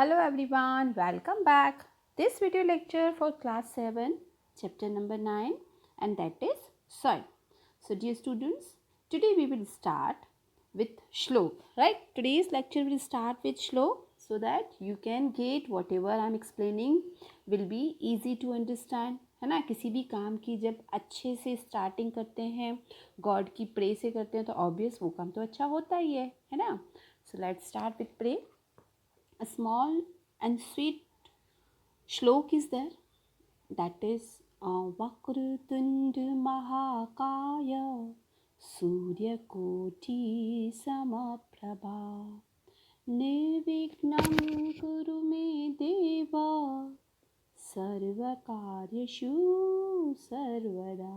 Hello everyone, welcome back. This video lecture for class 7, chapter number 9, and that is soil. So dear students, today we will start with shlok, right? Today's lecture will start with shlok so that you can get whatever I am explaining will be easy to understand. है ना, किसी भी काम की जब अच्छे से starting करते हैं, गॉड की प्रे से करते हैं तो ऑब्वियस वो काम तो अच्छा होता ही है ना. So let's start with pray. A small and sweet shlok is there, that is Vakrutund Mahakaya Surya Koti Samaprabha Nirvignam Kuru Me Deva Sarvakaryashu Sarvada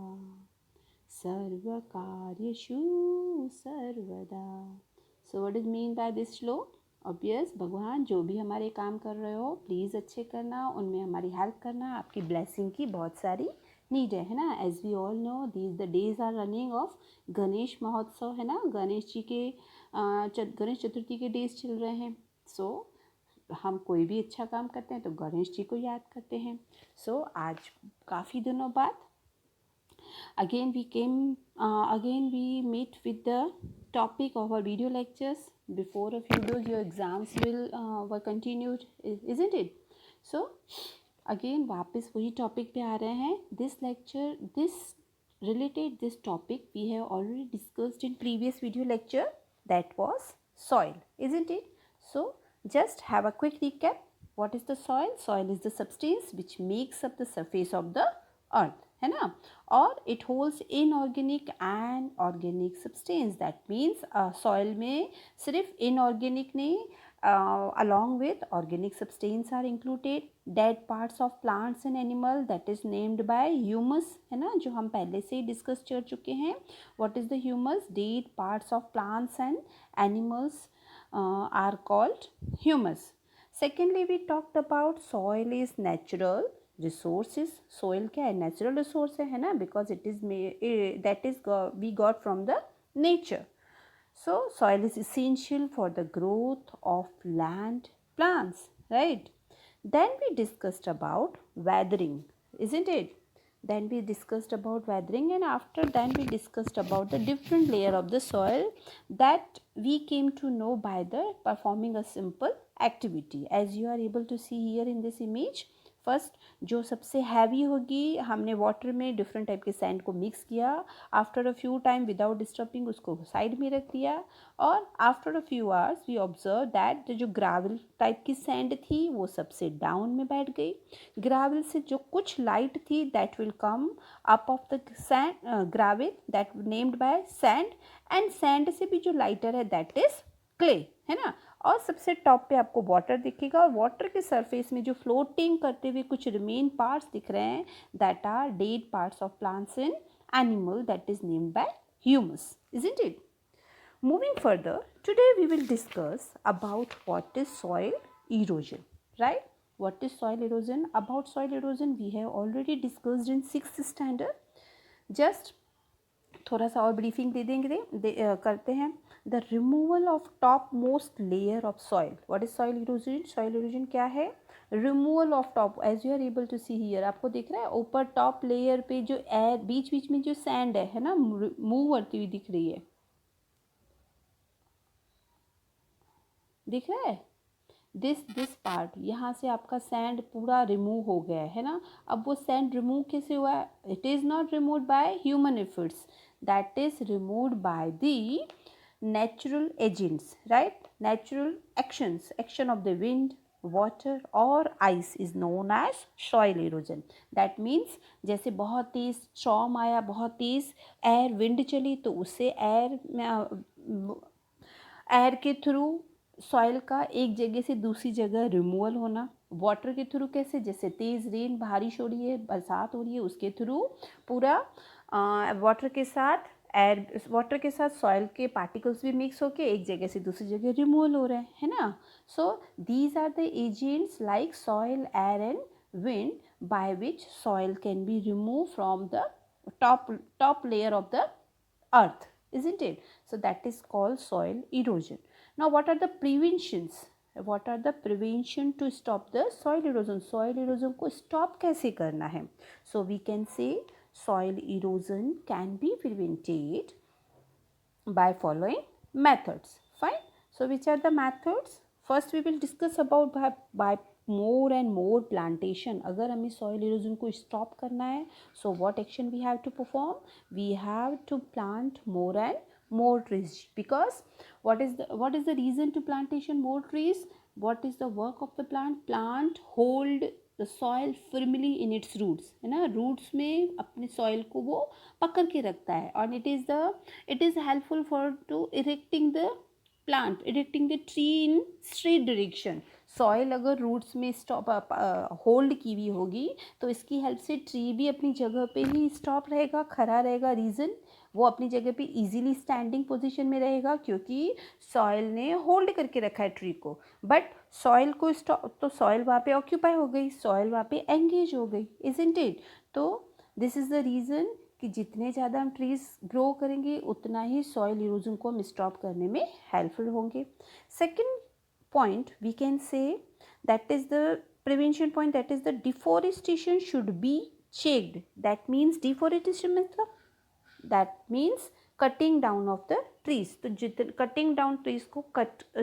Sarvakaryashu Sarvada. So what is mean by this shlok? Obvious भगवान जो भी हमारे काम कर रहे हो please अच्छे करना, उनमें हमारी हेल्प करना. आपकी ब्लेसिंग की बहुत सारी नीड है ना. As we all know these the days are running of Ganesh Mahotsav, है ना. गणेश जी के गणेश चतुर्थी के डेज चल रहे हैं. सो हम कोई भी अच्छा काम करते हैं तो गणेश जी को याद करते हैं. सो आज काफ़ी दिनों बाद again we meet with the topic of our video lectures. Before a few days your exams will were continued, isn't it? So again वापस वही topic पे आ रहे हैं. This topic we have already discussed in previous video lecture, that was soil, isn't it? So just have a quick recap. What is the soil? Soil is the substance which makes up the surface of the earth, है ना. और it holds inorganic and organic substance. That means soil में सिर्फ inorganic नहीं, along with organic substance are included. Dead parts of plants and animal that is named by humus, है ना, जो हम पहले से ही डिस्कस कर चुके हैं. what is the humus? Dead parts of plants and animals are called humus. Secondly, we talked about soil is natural resources. soil क्या है? नेचुरल रिसोर्स है ना, because it is that is we got from the nature. So soil is essential for the growth of land plants, right? Then we discussed about weathering, isn't it? Then we discussed about weathering, and after then we discussed about the different layer of the soil that we came to know by the performing a simple activity. As you are able to see here in this image, first जो सबसे heavy होगी, हमने water में different type के sand को mix किया. After a few time without disturbing उसको side में रख दिया. और after a few hours we observe that जो ग्रावल टाइप की सैंड थी वो सबसे डाउन में बैठ गई. ग्रावल से जो कुछ लाइट थी that will come up of the sand gravel that named by sand. And sand से भी जो लाइटर है दैट इज क्ले, है ना. और सबसे टॉप पे आपको वाटर दिखेगा, और वाटर के सरफेस में जो फ्लोटिंग करते हुए कुछ रिमेन पार्ट्स दिख रहे हैं that are dead parts of plants and animal that is named by humus, isn't it? Moving further, today we will discuss about what is soil erosion, right? What is soil erosion? About soil erosion we have already discussed in 6th standard. Just थोड़ा सा और briefing दे देंगे करते हैं. The removal of top most layer of soil. What is soil erosion? Soil erosion क्या है? Removal of top. As you are able to see here, आपको दिख रहा है ऊपर टॉप लेयर पे जो एयर बीच बीच में जो सैंड है ना, मूव करती हुई दिख रही है, दिख रहा है? दिस पार्ट, यहाँ से आपका सैंड पूरा रिमूव हो गया है ना. अब वो सैंड रिमूव कैसे हुआ है? It is not remove by human efforts, that is removed by the natural agents, right? Natural actions, action of the wind, water or ice is known as soil erosion. That means जैसे बहुत तेज storm आया, बहुत तेज air wind चली तो उससे air के through soil का एक जगह से दूसरी जगह रिमूवल होना. वाटर के थ्रू कैसे? जैसे तेज़ रेन, बारिश हो रही है, बरसात हो रही है, उसके थ्रू पूरा वाटर के साथ वाटर के साथ सॉइल के पार्टिकल्स भी मिक्स होके एक जगह से दूसरी जगह रिमूवल हो रहे हैं, है ना. So these are the agents like soil, air and wind by which soil can be remove from the top layer of the earth, isn't it? So that is called soil erosion. Now what are the preventions? what are the prevention to stop the soil erosion? Soil erosion को stop कैसे करना है? So we can say soil erosion can be prevented by following methods. Fine. So which are the methods? First we will discuss about by more and more plantation. अगर हमें soil erosion को stop करना है, so what action we have to perform? We have to plant more and more trees. Because what is the reason to plantation more trees? What is the work of the plant? Plant hold the soil firmly in its roots, है ना. roots में अपने soil को वो पकड़ के रखता है. और it is helpful for to erecting the tree in straight direction. Soil अगर रूट्स में स्टॉप होल्ड की हुई होगी तो इसकी हेल्प से ट्री भी अपनी जगह पे ही स्टॉप रहेगा, खड़ा रहेगा. रीज़न, वो अपनी जगह पे इजीली स्टैंडिंग पोजीशन में रहेगा क्योंकि सॉइल ने होल्ड करके रखा है ट्री को. बट सॉइल को स्टॉप, तो सॉइल वहाँ पे ऑक्यूपाई हो गई, सॉइल वहाँ पे एंगेज हो गई, इजंट इट. तो दिस इज़ द रीज़न कि जितने ज़्यादा हम ट्रीज़ ग्रो करेंगे उतना ही सॉइल इरोजन को हम स्टॉप करने में हेल्पफुल होंगे. Second point we can say, that is the prevention point, that is the deforestation should be checked. That means deforestation मतलब that means cutting down of the trees. तो जितने cutting down trees को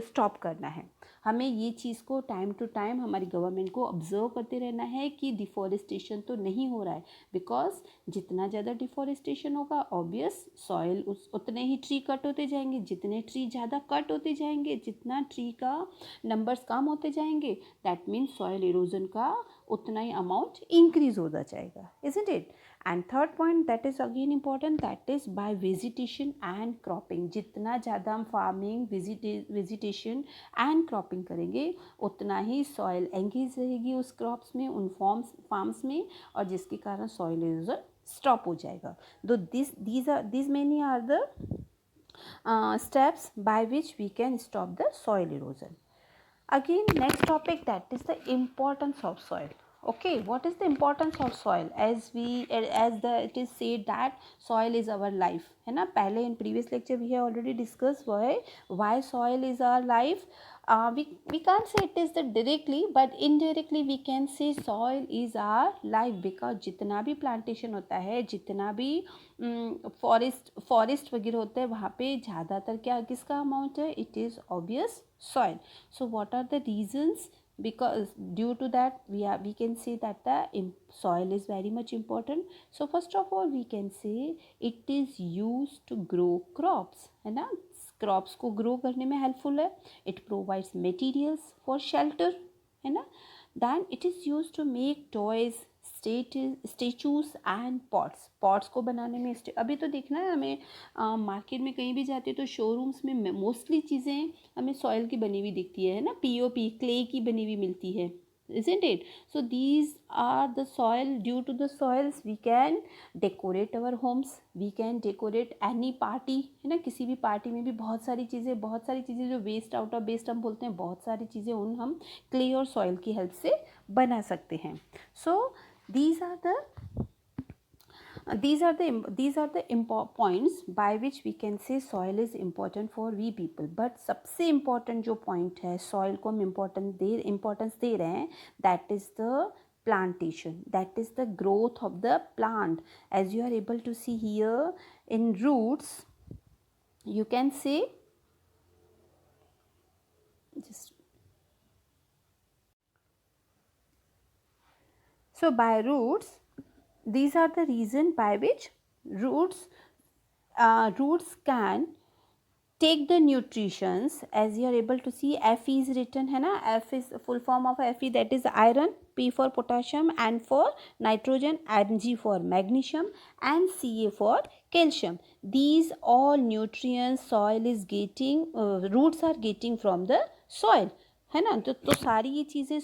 stop करना है. हमें ये चीज़ को time to time हमारी गवर्नमेंट को ऑब्जर्व करते रहना है कि डिफॉरेस्टेशन तो नहीं हो रहा है. बिकॉज जितना ज़्यादा डिफॉरेस्टेशन होगा ऑब्वियस सॉइल उतने ही ट्री कट होते जाएंगे. जितने ट्री ज़्यादा कट होते जाएंगे, जितना ट्री का नंबर्स कम होते जाएंगे, दैट मीन्स सॉइल इरोजन का उतना ही अमाउंट इंक्रीज होता जाएगा, isn't it. And third point that is again important, that is by vegetation and cropping. जितना ज़्यादा हम फार्मिंग, वेजिटेशन एंड क्रॉपिंग करेंगे उतना ही सॉइल एंगेज रहेगी उस क्रॉप्स में, उन फार्म्स में, और जिसके कारण सॉइल इरोजन स्टॉप हो जाएगा. दो these many are the steps by which we can stop the soil erosion. Again, next topic, that is the importance of soil. Okay, what is the importance of soil? It is said that soil is our life, है ना. पहले in previous lecture we have already discussed why soil is our life. We can't say it is the directly, but indirectly we can say soil is our life, because जितना भी plantation होता है, जितना भी forest वगैरह होता है, वहाँ पे ज़्यादातर क्या किसका अमाउंट है? It is obvious soil. So what are the reasons? Because due to that we can say that the soil is very much important. So first of all we can say it is used to grow crops, है ना. Crops को grow करने में helpful है. It provides materials for shelter, है ना. Then it is use to make toys, statues and pots को बनाने में. अभी तो देखना है हमें मार्केट में कहीं भी जाते तो शोरूम्स में मोस्टली चीज़ें हमें सॉइल की बनी हुई दिखती है ना. पीओपी क्ले की बनी हुई मिलती है, isn't it? So these are the soil. Due to the soils we can decorate our homes, we can decorate any party, है ना. किसी भी पार्टी में भी बहुत सारी चीज़ें जो वेस्ट आउट ऑफ वेस्ट हम बोलते हैं, बहुत सारी चीज़ें उन हम क्ले और सॉइल की हेल्प से बना सकते हैं. So these are the points by which we can say soil is important for we people. But सबसे important जो point है soil को हम importance दे रहे हैं, that is the plantation, that is the growth of the plant. As you are able to see here in roots, you can say so by roots, these are the reason by which roots can take the nutritions. As you are able to see, Fe is written, है ना. F is full form of Fe, that is iron, P for potassium, N for nitrogen, Mg for magnesium, and Ca for calcium. These all nutrients soil is getting, roots are getting from the soil, है ना. तो सारी ये चीज़ें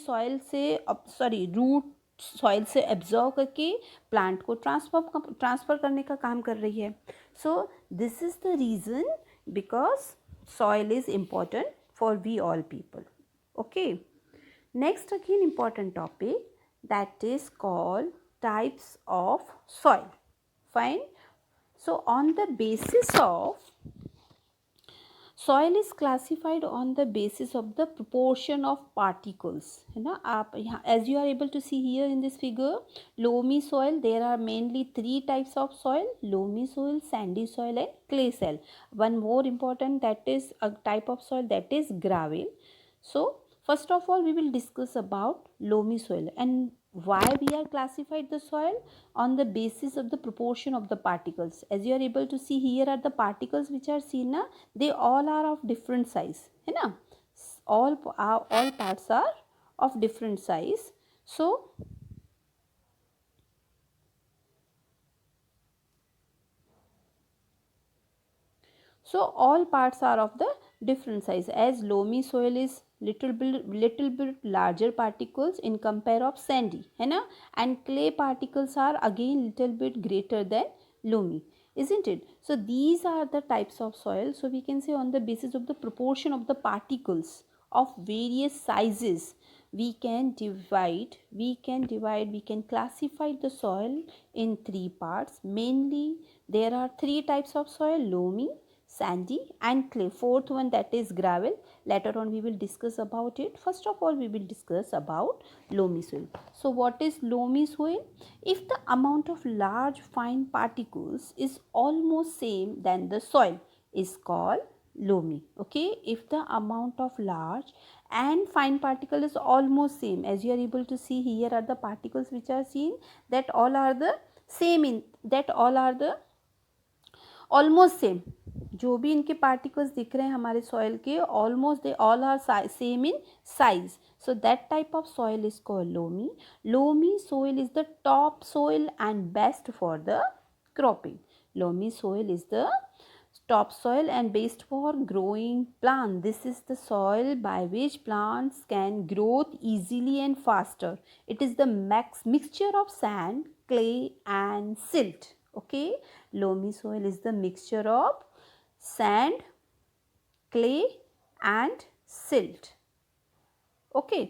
root soil से absorb करके plant को transfer करने का काम कर रही है. So this is the reason, because soil is important for we all people. Okay, next again important topic, that is called types of soil. Fine. So on the basis of soil is classified on the basis of the proportion of particles, है ना. आप यहाँ as you are able to see here in this figure, loamy soil, there are mainly 3 types of soil, loamy soil, sandy soil and clay soil. One more important, that is a type of soil, that is gravel. So first of all we will discuss about loamy soil and why we are classified the soil on the basis of the proportion of the particles. As you are able to see, here are the particles which are seen na, they all are of different size, है ना. all parts are of different size. So all parts are of the different size, as loamy soil is little bit larger particles in compare of sandy, है ना, and clay particles are again little bit greater than loamy, isn't it? So these are the types of soil. So we can say on the basis of the proportion of the particles of various sizes, we can classify the soil in 3 parts. Mainly there are 3 types of soil: loamy, sandy and clay. Fourth one, that is gravel. Later on we will discuss about it. First of all we will discuss about loamy soil. So what is loamy soil? If the amount of large fine particles is almost same than the soil is called loamy. Okay, if the amount of large and fine particle is almost same, as you are able to see, here are the particles which are seen, that all are the same in that all are the almost same. जो भी इनके particles दिख रहे हैं हमारे soil के, almost they all are same in size. So that type of soil is called loamy. Loamy soil is the top soil and best for the cropping. Loamy soil is the top soil and best for growing plants. This is the soil by which plants can grow easily and faster. It is the mixture of sand, clay and silt. Okay, loamy soil is the mixture of sand, clay and silt. Okay,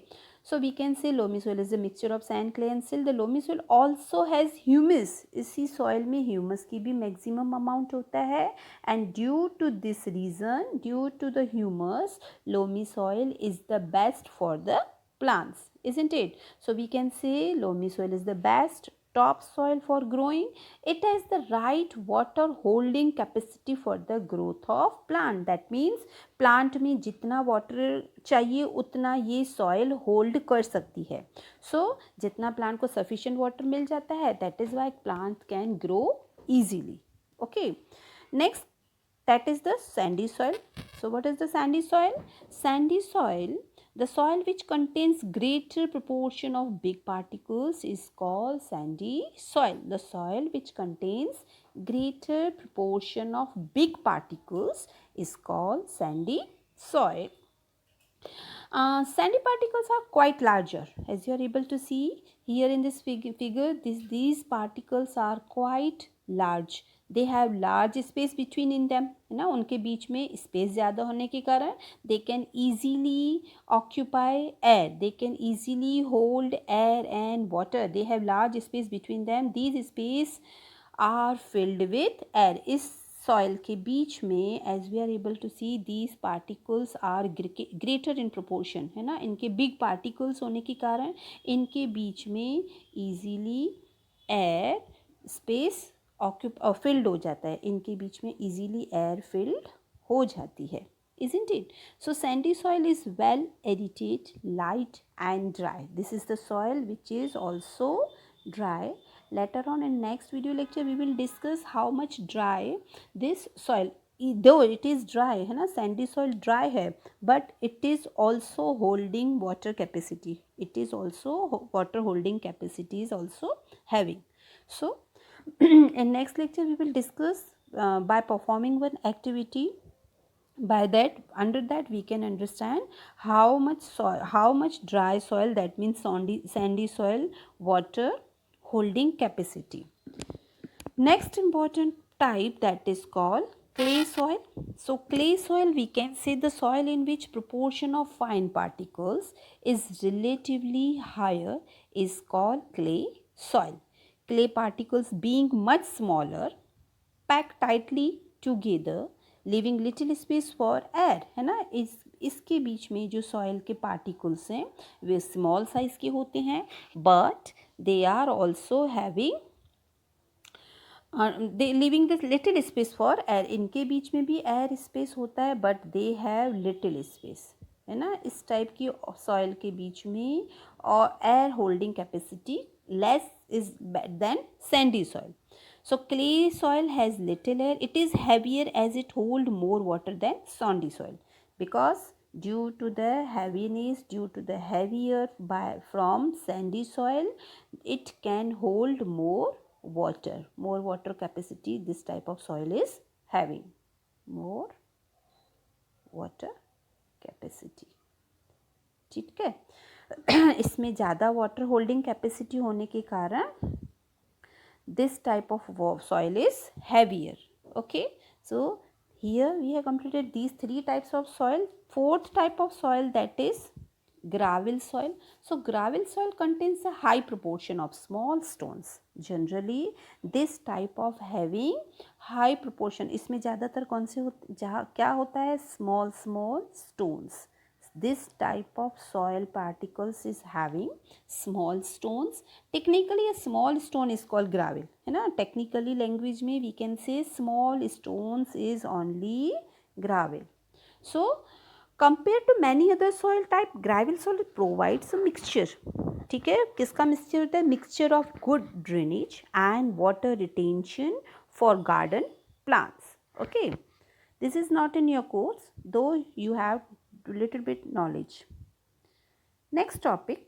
so we can say loamy soil is a mixture of sand, clay and silt. The loamy soil also has humus. इसी soil में humus की भी maximum amount होता है, and due to this reason, due to the humus, loamy soil is the best for the plants, isn't it? So we can say loamy soil is the best top soil for growing. It has the right water holding capacity for the growth of plant. That means plant में जितना water चाहिए उतना ये soil hold कर सकती है. सो जितना plant को सफिशिएंट वाटर मिल जाता है, that is why plant can grow easily. Okay, next, that is the sandy soil. So what is the sandy soil? Sandy soil, the soil which contains greater proportion of big particles, is called sandy soil. The soil which contains greater proportion of big particles is called sandy soil. Sandy particles are quite larger, as you are able to see here in this figure. These particles are quite large. They have large space between in them, है ना. उनके बीच में space ज़्यादा होने के कारण they can easily occupy air, they can easily hold air and water. They have large space between them. These space are filled with air. इस soil के बीच में, as we are able to see, these particles are greater in proportion, है ना. इनके big particles होने के कारण इनके बीच में ईजीली एयर स्पेस फिल्ड हो जाता है. इनके बीच में इजीली एयर फिल्ड हो जाती है, isn't it? So sandy soil is well aerated, light and dry. This is the soil which is also dry. Later on in next video lecture we will discuss how much dry this soil, though it is dry, है ना, sandy soil dry है, but it is also holding water capacity. It is also water holding capacity is also having. So in next lecture we will discuss by performing one activity. By that, under that we can understand how much soil, how much dry soil, that means sandy soil, water holding capacity. Next important type, that is called clay soil. So clay soil, we can say the soil in which proportion of fine particles is relatively higher is called clay soil. Clay particles being much smaller, packed tightly together, living little space for air, है ना। इसके बीच में जो soil के particles हैं वे small size के होते हैं, but they are also having the living this little space for air. इनके बीच में भी एयर स्पेस होता है, but they have little space, है ना। इस टाइप की सॉइल के बीच में और air holding capacity less is than sandy soil. So clay soil has little air. It is heavier as it hold more water than sandy soil, because due to the heaviness, due to the heavier from sandy soil, it can hold more water capacity. This type of soil is having more water capacity. ठीक है. इसमें ज़्यादा water holding capacity होने के कारण this type of soil is heavier. Okay, so here we have completed these three types of soil. Fourth type of soil, that is gravel soil. So gravel soil contains a high proportion of small stones. Generally this type of having high proportion, इसमें ज़्यादातर कौन से क्या होता है, small stones. This type of soil particles is having small stones. Technically a small stone is called gravel, है ना. Technically language में we can say small stones is only gravel. So compared to many other soil type, gravel soil provides a mixture. ठीक है, किसका mixture होता है, mixture of good drainage and water retention for garden plants. Okay, this is not in your course, though you have little bit knowledge. Next topic.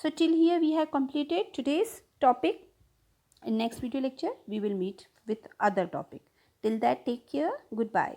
So till here we have completed today's topic. In next video lecture we will meet with other topic. Till that, take care. Goodbye.